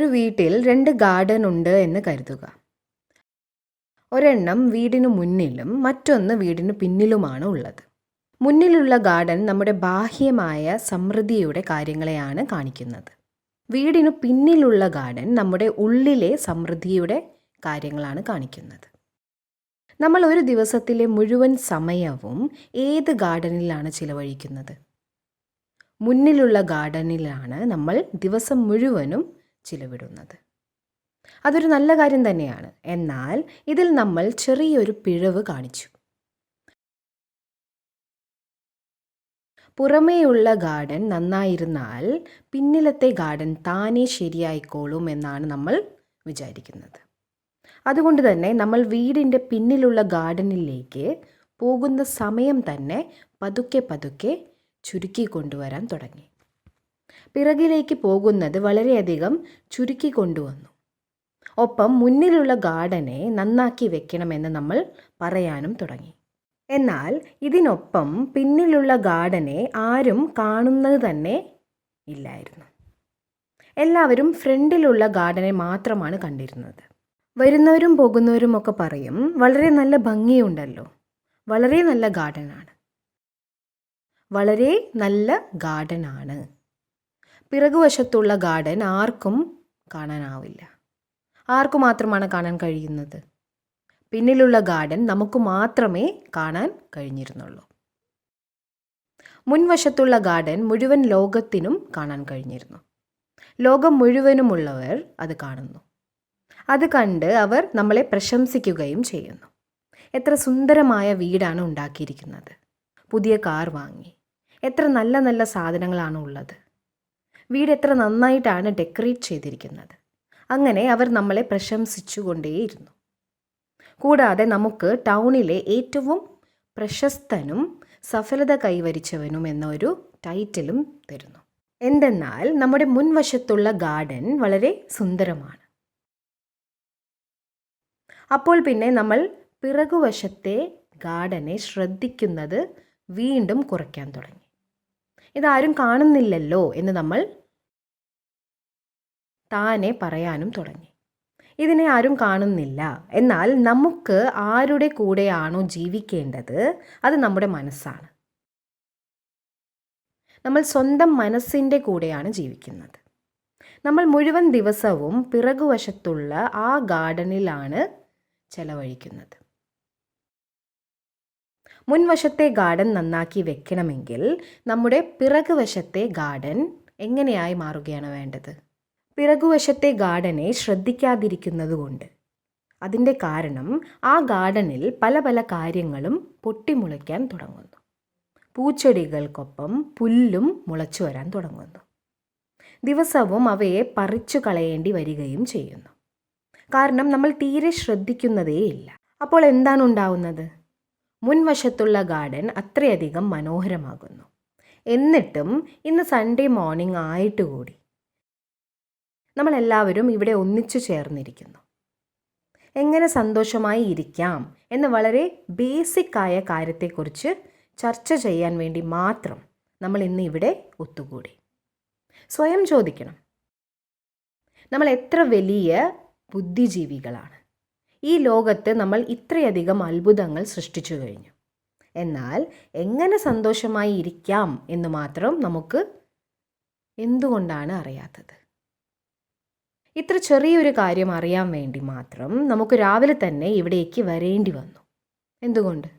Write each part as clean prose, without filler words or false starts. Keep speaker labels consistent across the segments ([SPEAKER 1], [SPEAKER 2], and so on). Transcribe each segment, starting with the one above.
[SPEAKER 1] ഒരു വീട്ടിൽ 2 ഗാർഡൻ ഉണ്ട് എന്ന് കരുതുക. ഒരെണ്ണം വീടിനു മുന്നിലും മറ്റൊന്ന് വീടിനു പിന്നിലുമാണ് ഉള്ളത്. മുന്നിലുള്ള ഗാർഡൻ നമ്മുടെ ബാഹ്യമായ സമൃദ്ധിയുടെ കാര്യങ്ങളെയാണ് കാണിക്കുന്നത്. വീടിനു പിന്നിലുള്ള ഗാർഡൻ നമ്മുടെ ഉള്ളിലെ സമൃദ്ധിയുടെ കാര്യങ്ങളാണ് കാണിക്കുന്നത്. നമ്മൾ ഒരു ദിവസത്തിലെ മുഴുവൻ സമയവും ഏത് ഗാർഡനിലാണ് ചിലവഴിക്കുന്നത്? മുന്നിലുള്ള ഗാർഡനിലാണ് നമ്മൾ ദിവസം മുഴുവനും ചിലവിടുന്നത്. അതൊരു നല്ല കാര്യം തന്നെയാണ്. എന്നാൽ ഇതിൽ നമ്മൾ ചെറിയൊരു പിഴവ് കാണിച്ചു. പുറമേയുള്ള ഗാർഡൻ നന്നായിരുന്നാൽ പിന്നിലത്തെ ഗാർഡൻ താനേ ശരിയായിക്കോളും എന്നാണ് നമ്മൾ വിചാരിക്കുന്നത്. അതുകൊണ്ട് തന്നെ നമ്മൾ വീടിൻ്റെ പിന്നിലുള്ള ഗാർഡനിലേക്ക് പോകുന്ന സമയം തന്നെ പതുക്കെ പതുക്കെ ചുരുക്കി കൊണ്ടുവരാൻ തുടങ്ങി. പിറകിലേക്ക് പോകുന്നത് വളരെയധികം ചുരുക്കി കൊണ്ടുവന്നു. ഒപ്പം മുന്നിലുള്ള ഗാർഡനെ നന്നാക്കി വെക്കണമെന്ന് നമ്മൾ പറയാനും തുടങ്ങി. എന്നാൽ ഇതിനൊപ്പം പിന്നിലുള്ള ഗാർഡനെ ആരും കാണുന്നത് തന്നെ ഇല്ലായിരുന്നു. എല്ലാവരും ഫ്രണ്ടിലുള്ള ഗാർഡനെ മാത്രമാണ് കണ്ടിരുന്നത്. വരുന്നവരും പോകുന്നവരും ഒക്കെ പറയും, വളരെ നല്ല ഭംഗിയുണ്ടല്ലോ, വളരെ നല്ല ഗാർഡനാണ്, വളരെ നല്ല ഗാർഡനാണ്. പിറകുവശത്തുള്ള ഗാർഡൻ ആർക്കും കാണാനാവില്ല. ആർക്കു മാത്രമാണ് കാണാൻ കഴിയുന്നത്? പിന്നിലുള്ള ഗാർഡൻ നമുക്ക് മാത്രമേ കാണാൻ കഴിഞ്ഞിരുന്നുള്ളൂ. മുൻവശത്തുള്ള ഗാർഡൻ മുഴുവൻ ലോകത്തിനും കാണാൻ കഴിഞ്ഞിരുന്നു. ലോകം മുഴുവനുമുള്ളവർ അത് കാണുന്നു. അത് കണ്ട് അവർ നമ്മളെ പ്രശംസിക്കുകയും ചെയ്യുന്നു. എത്ര സുന്ദരമായ വീടാണ് ഉണ്ടാക്കിയിരിക്കുന്നത്, പുതിയ കാർ വാങ്ങി, എത്ര നല്ല നല്ല സാധനങ്ങളാണ് ഉള്ളത്, വീട് എത്ര നന്നായിട്ടാണ് ഡെക്കറേറ്റ് ചെയ്തിരിക്കുന്നത്. അങ്ങനെ അവർ നമ്മളെ പ്രശംസിച്ചു കൊണ്ടേയിരുന്നു. കൂടാതെ നമുക്ക് ടൗണിലെ ഏറ്റവും പ്രശസ്തനും സഫലത കൈവരിച്ചവനും എന്നൊരു ടൈറ്റിലും തരുന്നു. എന്തെന്നാൽ നമ്മുടെ മുൻവശത്തുള്ള ഗാർഡൻ വളരെ സുന്ദരമാണ്. അപ്പോൾ പിന്നെ നമ്മൾ പിറകുവശത്തെ ഗാർഡനെ ശ്രദ്ധിക്കുന്നത് വീണ്ടും കുറയ്ക്കാൻ തുടങ്ങി. ഇതാരും കാണുന്നില്ലല്ലോ എന്ന് നമ്മൾ താനെ പറയാനും തുടങ്ങി. ഇതിനെ ആരും കാണുന്നില്ല. എന്നാൽ നമുക്ക് ആരുടെ കൂടെയാണോ ജീവിക്കേണ്ടത് അത് നമ്മുടെ മനസ്സാണ്. നമ്മൾ സ്വന്തം മനസ്സിൻ്റെ കൂടെയാണ് ജീവിക്കുന്നത്. നമ്മൾ മുഴുവൻ ദിവസവും പിറകുവശത്തുള്ള ആ ഗാർഡനിലാണ് ചെലവഴിക്കുന്നത്. മുൻവശത്തെ ഗാർഡൻ നന്നാക്കി വെക്കണമെങ്കിൽ നമ്മുടെ പിറകുവശത്തെ ഗാർഡൻ എങ്ങനെയായി മാറുകയാണ് വേണ്ടത്? പിറകുവശത്തെ ഗാർഡനെ ശ്രദ്ധിക്കാതിരിക്കുന്നതുകൊണ്ട്. അതിൻ്റെ കാരണം ആ ഗാർഡനിൽ പല പല കാര്യങ്ങളും പൊട്ടിമുളയ്ക്കാൻ തുടങ്ങുന്നു. പൂച്ചെടികൾക്കൊപ്പം പുല്ലും മുളച്ചു വരാൻ തുടങ്ങുന്നു. ദിവസവും അവയെ പറിച്ചു കളയേണ്ടി വരികയും ചെയ്യുന്നു. കാരണം നമ്മൾ തീരെ ശ്രദ്ധിക്കുന്നതേയില്ല. അപ്പോൾ എന്താണ് ഉണ്ടാവുന്നത്? മുൻവശത്തുള്ള ഗാർഡൻ അത്രയധികം മനോഹരമാകുന്നു. എന്നിട്ടും ഇന്ന് സൺഡേ മോർണിംഗ് ആയിട്ട് കൂടി നമ്മളെല്ലാവരും ഇവിടെ ഒന്നിച്ചു ചേർന്നിരിക്കുന്നു. എങ്ങനെ സന്തോഷമായി ഇരിക്കാം എന്ന വളരെ ബേസിക്കായ കാര്യത്തെക്കുറിച്ച് ചർച്ച ചെയ്യാൻ വേണ്ടി മാത്രം നമ്മൾ ഇന്ന് ഇവിടെ ഒത്തുകൂടി. സ്വയം ചോദിക്കണം, നമ്മൾ എത്ര വലിയ ബുദ്ധിജീവികളാണ്. ഈ ലോകത്ത് നമ്മൾ ഇത്രയധികം അത്ഭുതങ്ങൾ സൃഷ്ടിച്ചു കഴിഞ്ഞു. എന്നാൽ എങ്ങനെ സന്തോഷമായി ഇരിക്കാം എന്ന് മാത്രം നമുക്ക് എന്തുകൊണ്ടാണ് അറിയാത്തത്? ഇത്ര ചെറിയൊരു കാര്യം അറിയാൻ വേണ്ടി മാത്രം നമുക്ക് രാവിലെ തന്നെ ഇവിടേക്ക് വരേണ്ടി വന്നു. എന്തുകൊണ്ട്?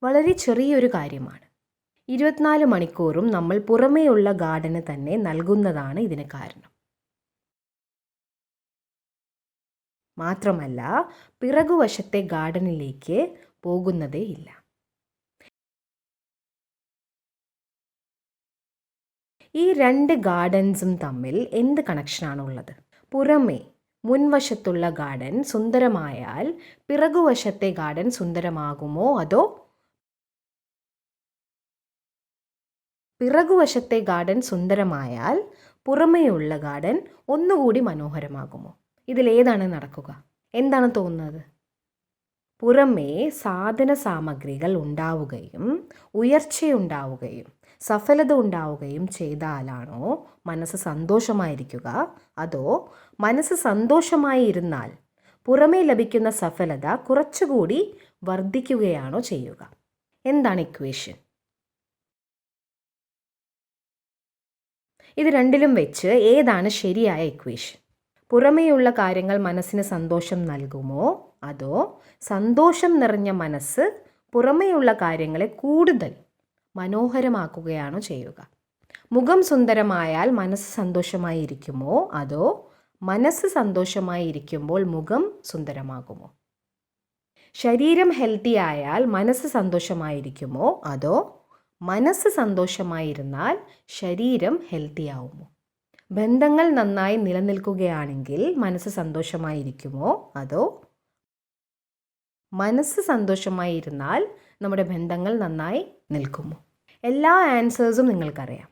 [SPEAKER 1] വളരെ ചെറിയൊരു കാര്യമാണ്. 24 മണിക്കൂറും നമ്മൾ പുറമേയുള്ള ഗാർഡന് തന്നെ നൽകുന്നതാണ് ഇതിന് കാരണം. മാത്രമല്ല പിറകുവശത്തെ ഗാർഡനിലേക്ക് പോകുന്നതേ ഇല്ല. ഈ 2 ഗാർഡൻസും തമ്മിൽ എന്ത് കണക്ഷനാണുള്ളത്? പുറമേ മുൻവശത്തുള്ള ഗാർഡൻ സുന്ദരമായാൽ പിറകുവശത്തെ ഗാർഡൻ സുന്ദരമാകുമോ, അതോ പിറകുവശത്തെ ഗാർഡൻ സുന്ദരമായാൽ പുറമേയുള്ള ഗാർഡൻ ഒന്നുകൂടി മനോഹരമാകുമോ? ഇതിലേതാണ് നടക്കുക? എന്താണ് തോന്നുന്നത്? പുറമേ സാധന സാമഗ്രികൾ ഉണ്ടാവുകയും ഉയർച്ചയുണ്ടാവുകയും സഫലത ഉണ്ടാവുകയും ചെയ്താലാണോ മനസ്സ് സന്തോഷമായിരിക്കുക, അതോ മനസ്സ് സന്തോഷമായി ഇരുന്നാൽ പുറമേ ലഭിക്കുന്ന സഫലത കുറച്ചുകൂടി വർദ്ധിക്കുകയാണോ ചെയ്യുക? എന്താണ് ഇക്വേഷൻ? ഇത് രണ്ടിലും വെച്ച് ഏതാണ് ശരിയായ ഇക്വേഷൻ? പുറമേയുള്ള കാര്യങ്ങൾ മനസ്സിന് സന്തോഷം നൽകുമോ, അതോ സന്തോഷം നിറഞ്ഞ മനസ്സ് പുറമേയുള്ള കാര്യങ്ങളെ കൂടുതൽ മനോഹരമാക്കുകയാണോ ചെയ്യുക? മുഖം സുന്ദരമായാൽ മനസ്സ് സന്തോഷമായി ഇരിക്കുമോ, അതോ മനസ്സ് സന്തോഷമായി ഇരിക്കുമ്പോൾ മുഖം സുന്ദരമാകുമോ? ശരീരം ഹെൽത്തി ആയാൽ മനസ്സ് സന്തോഷമായിരിക്കുമോ, അതോ മനസ്സ് സന്തോഷമായിരുന്നാൽ ശരീരം ഹെൽത്തി ആവുമോ? ബന്ധങ്ങൾ നന്നായി നിലനിൽക്കുകയാണെങ്കിൽ മനസ്സ് സന്തോഷമായിരിക്കുമോ, അതോ മനസ്സ് സന്തോഷമായിരുന്നാൽ നമ്മുടെ ബന്ധങ്ങൾ നന്നായി നിൽക്കുമോ? എല്ലാ ആൻസേഴ്സും നിങ്ങൾക്കറിയാം.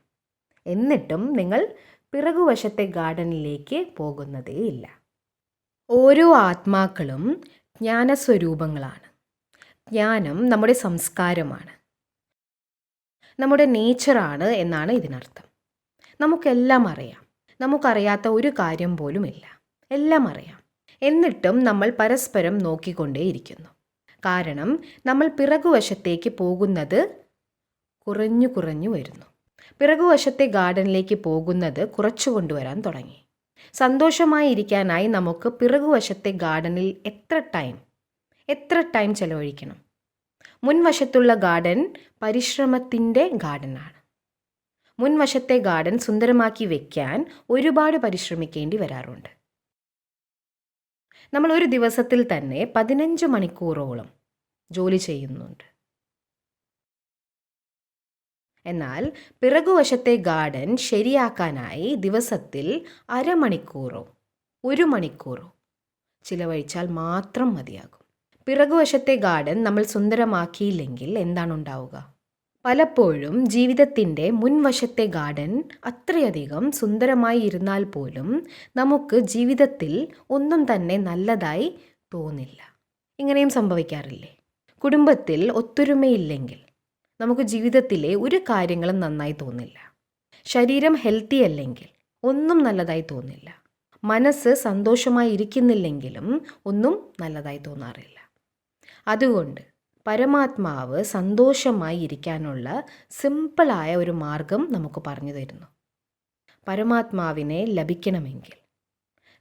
[SPEAKER 1] എന്നിട്ടും നിങ്ങൾ പിറകുവശത്തെ ഗാർഡനിലേക്ക് പോകുന്നതേയില്ല. ഓരോ ആത്മാക്കളും ജ്ഞാനസ്വരൂപങ്ങളാണ്. ജ്ഞാനം നമ്മുടെ സംസ്കാരമാണ്, നമ്മുടെ നേച്ചറാണ് എന്നാണ് ഇതിനർത്ഥം. നമുക്കെല്ലാം അറിയാം. നമുക്കറിയാത്ത ഒരു കാര്യം പോലുമില്ല. എല്ലാം അറിയാം. എന്നിട്ടും നമ്മൾ പരസ്പരം നോക്കിക്കൊണ്ടേയിരിക്കുന്നു. കാരണം നമ്മൾ പിറകുവശത്തേക്ക് പോകുന്നത് കുറഞ്ഞു കുറഞ്ഞു വരുന്നു. പിറകുവശത്തെ ഗാർഡനിലേക്ക് പോകുന്നത് കുറച്ചു കൊണ്ടുവരാൻ തുടങ്ങി. സന്തോഷമായി ഇരിക്കാനായി നമുക്ക് പിറകുവശത്തെ ഗാർഡനിൽ എത്ര ടൈം ചെലവഴിക്കണം? മുൻവശത്തുള്ള ഗാർഡൻ പരിശ്രമത്തിൻ്റെ ഗാർഡനാണ്. മുൻവശത്തെ ഗാർഡൻ സുന്ദരമാക്കി വയ്ക്കാൻ ഒരുപാട് പരിശ്രമിക്കേണ്ടി വരാറുണ്ട്. നമ്മൾ ഒരു ദിവസത്തിൽ തന്നെ 15 മണിക്കൂറോളം ജോലി ചെയ്യുന്നുണ്ട്. എന്നാൽ പിറകുവശത്തെ ഗാർഡൻ ശരിയാക്കാനായി ദിവസത്തിൽ അരമണിക്കൂറോ 1 മണിക്കൂറോ ചിലവഴിച്ചാൽ മാത്രം മതിയാകും. പിറകുവശത്തെ ഗാർഡൻ നമ്മൾ സുന്ദരമാക്കിയില്ലെങ്കിൽ എന്താണ് ഉണ്ടാവുക? പലപ്പോഴും ജീവിതത്തിൻ്റെ മുൻവശത്തെ ഗാർഡൻ അത്രയധികം സുന്ദരമായി ഇരുന്നാൽ പോലും നമുക്ക് ജീവിതത്തിൽ ഒന്നും തന്നെ നല്ലതായി തോന്നില്ല. ഇങ്ങനെയും സംഭവിക്കാറില്ലേ? കുടുംബത്തിൽ ഒത്തൊരുമയില്ലെങ്കിൽ നമുക്ക് ജീവിതത്തിലെ ഒരു കാര്യങ്ങളും നന്നായി തോന്നില്ല. ശരീരം ഹെൽത്തി അല്ലെങ്കിൽ ഒന്നും നല്ലതായി തോന്നില്ല. മനസ്സ് സന്തോഷമായി ഇരിക്കുന്നില്ലെങ്കിലും ഒന്നും നല്ലതായി തോന്നാറില്ല. അതുകൊണ്ട് പരമാത്മാവ് സന്തോഷമായി ഇരിക്കാനുള്ള സിമ്പിളായ ഒരു മാർഗം നമുക്ക് പറഞ്ഞു തരുന്നു. പരമാത്മാവിനെ ലഭിക്കണമെങ്കിൽ,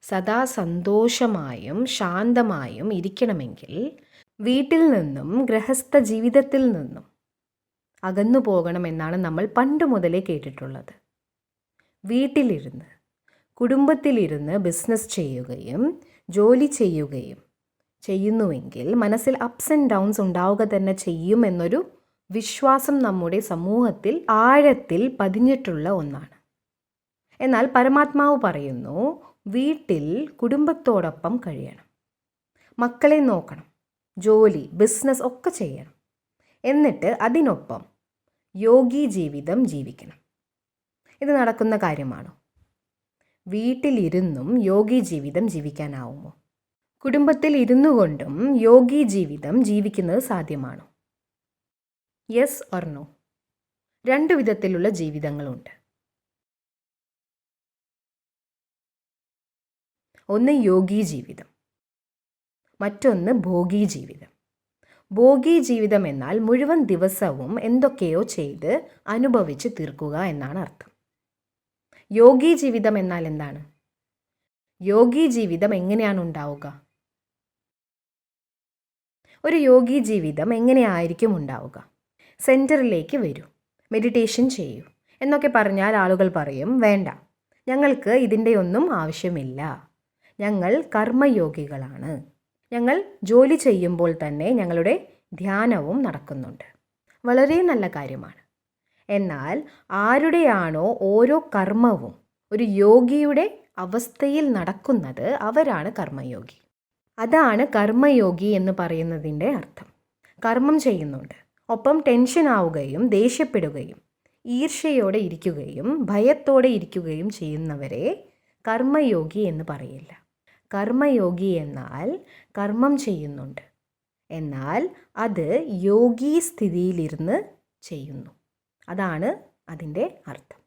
[SPEAKER 1] സദാ സന്തോഷമായും ശാന്തമായും ഇരിക്കണമെങ്കിൽ വീട്ടിൽ നിന്നും ഗൃഹസ്ഥ ജീവിതത്തിൽ നിന്നും അകന്നു പോകണമെന്നാണ് നമ്മൾ പണ്ട് മുതലേ കേട്ടിട്ടുള്ളത്. വീട്ടിലിരുന്ന് കുടുംബത്തിലിരുന്ന് ബിസിനസ് ചെയ്യുകയും ജോലി ചെയ്യുന്നുവെങ്കിൽ മനസ്സിൽ അപ്സ് ആൻഡ് ഡൗൺസ് ഉണ്ടാവുക തന്നെ ചെയ്യും എന്നൊരു വിശ്വാസം നമ്മുടെ സമൂഹത്തിൽ ആഴത്തിൽ പതിഞ്ഞിട്ടുള്ള ഒന്നാണ്. എന്നാൽ പരമാത്മാവ് പറയുന്നു, വീട്ടിൽ കുടുംബത്തോടൊപ്പം കഴിയണം, മക്കളെ നോക്കണം, ജോലി ബിസിനസ് ഒക്കെ ചെയ്യണം, എന്നിട്ട് അതിനൊപ്പം യോഗി ജീവിതം ജീവിക്കണം. ഇത് നടക്കുന്ന കാര്യമാണോ? വീട്ടിലിരുന്നും യോഗി ജീവിതം ജീവിക്കാനാവുമോ? കുടുംബത്തിൽ ഇരുന്നു കൊണ്ടും യോഗി ജീവിതം ജീവിക്കുന്നത് സാധ്യമാണോ? Yes or no? 2 വിധത്തിലുള്ള ജീവിതങ്ങളുണ്ട്. ഒന്ന് യോഗി ജീവിതം, മറ്റൊന്ന് ഭോഗി ജീവിതം. ഭോഗി ജീവിതം എന്നാൽ മുഴുവൻ ദിവസവും എന്തൊക്കെയോ ചെയ്ത് അനുഭവിച്ച് തീർക്കുക എന്നാണ് അർത്ഥം. യോഗി ജീവിതം എന്നാൽ എന്താണ്? യോഗി ജീവിതം എങ്ങനെയാണ് ഉണ്ടാവുക? ഒരു യോഗി ജീവിതം എങ്ങനെയായിരിക്കും ഉണ്ടാവുക? സെൻറ്ററിലേക്ക് വരൂ, മെഡിറ്റേഷൻ ചെയ്യൂ എന്നൊക്കെ പറഞ്ഞാൽ ആളുകൾ പറയും, വേണ്ട, ഞങ്ങൾക്ക് ഇതിൻ്റെ ഒന്നും ആവശ്യമില്ല, ഞങ്ങൾ കർമ്മയോഗികളാണ്, ഞങ്ങൾ ജോലി ചെയ്യുമ്പോൾ തന്നെ ഞങ്ങളുടെ ധ്യാനവും നടക്കുന്നുണ്ട്. വളരെ നല്ല കാര്യമാണ്. എന്നാൽ ആരുടെയാണോ ഓരോ കർമ്മവും ഒരു യോഗിയുടെ അവസ്ഥയിൽ നടക്കുന്നത്, അവരാണ് കർമ്മയോഗി. അതാണ് കർമ്മയോഗി എന്ന് പറയുന്നതിൻ്റെ അർത്ഥം. കർമ്മം ചെയ്യുന്നുണ്ട്, ഒപ്പം ടെൻഷൻ ആവുകയും ദേഷ്യപ്പെടുകയും ഈർഷ്യയോടെ ഇരിക്കുകയും ഭയത്തോടെ ഇരിക്കുകയും ചെയ്യുന്നവരെ കർമ്മയോഗി എന്ന് പറയില്ല. കർമ്മയോഗി എന്നാൽ കർമ്മം ചെയ്യുന്നുണ്ട്, എന്നാൽ അത് യോഗി സ്ഥിതിയിലിരുന്ന് ചെയ്യുന്നു. അതാണ് അതിൻ്റെ അർത്ഥം.